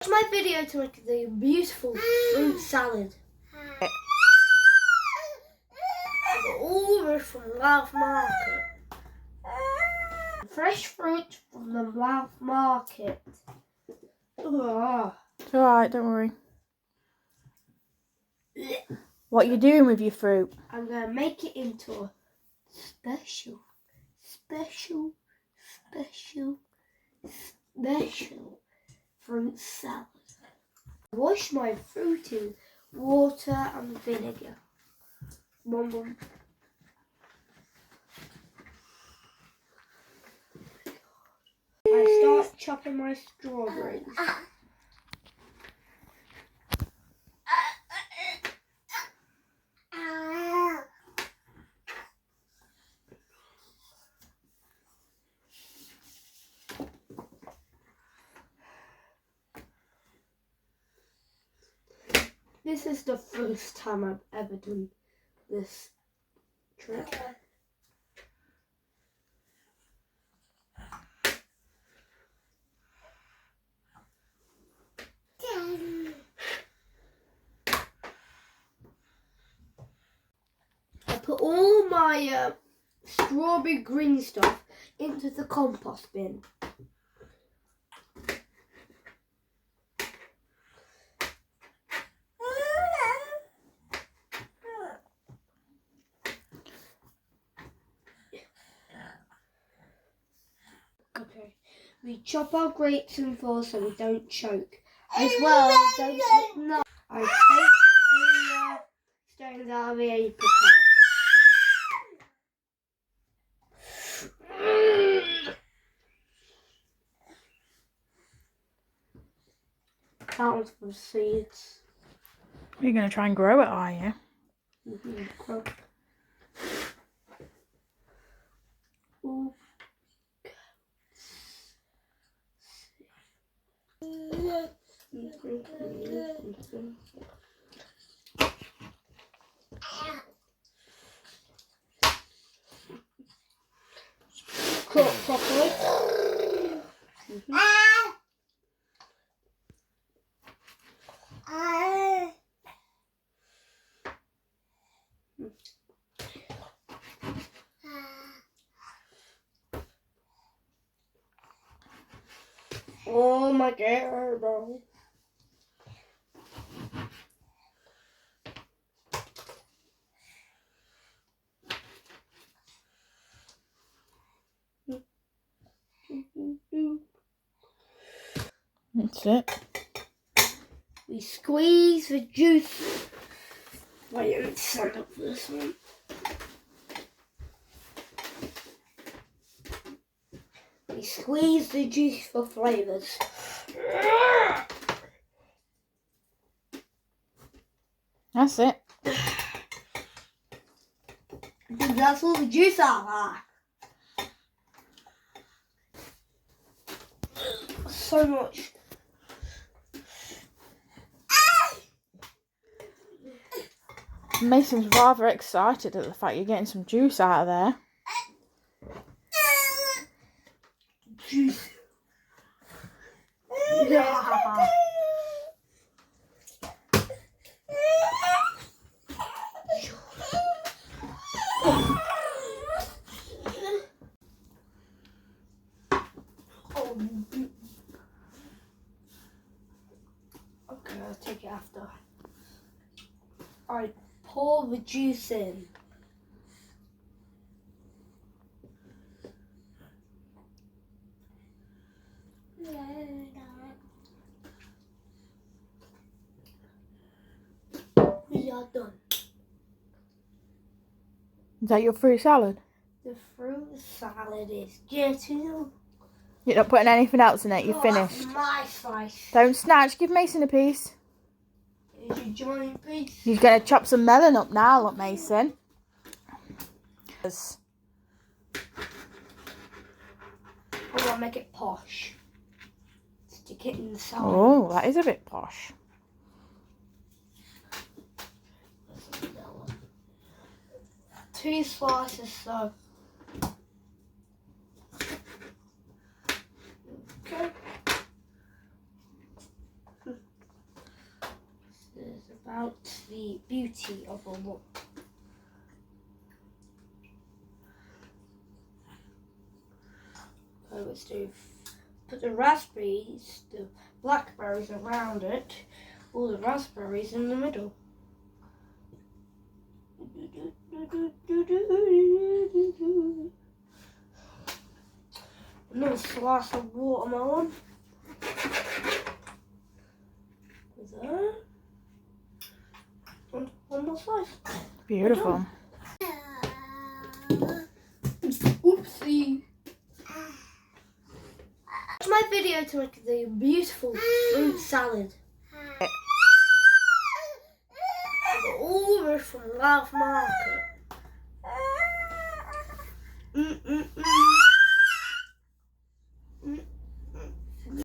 Watch my video to make the beautiful fruit salad. I got all this from Ralph Market. Fresh fruit from the Ralph Market. Ugh. It's alright, don't worry. What are you doing with your fruit? I'm going to make it into a special fruit salad. Wash my fruit in water and vinegar. Boom. I start chopping my strawberries. This is the first time I've ever done this trick. I put all my strawberry green stuff into the compost bin. Okay, we chop our grapes in four so we don't choke. As well, don't slip nuts. I take the stones out of the apricot. That one's for seeds. You're going to try and grow it, are you? Mm-hmm. Ooh. Cook properly. Oh my god, bro. That's it. We squeeze the juice. Wait, let's stand up for this one. We squeeze the juice for flavours. That's it. I think that's all the juice out there. So much. Mason's rather excited at the fact you're getting some juice out of there. Juice. Yeah. Okay, I'll take it after. Alright, pour the juice in. We are done. Is that your fruit salad? The fruit salad is getting. You're not putting anything else in it, you're finished. That's my slice. Don't snatch, give Mason a piece. Here's your giant piece. He's going to chop some melon up now, look, Mason. I want to make it posh. Stick it in the side. Oh, that is a bit posh. 2 slices, so. Okay. about the beauty of a look. So let's put the raspberries, the blackberries around it, all the raspberries in the middle. Another slice of watermelon. There. And one more slice. Beautiful. Oopsie. Watch my video to make the beautiful fruit salad. All this from Love Market.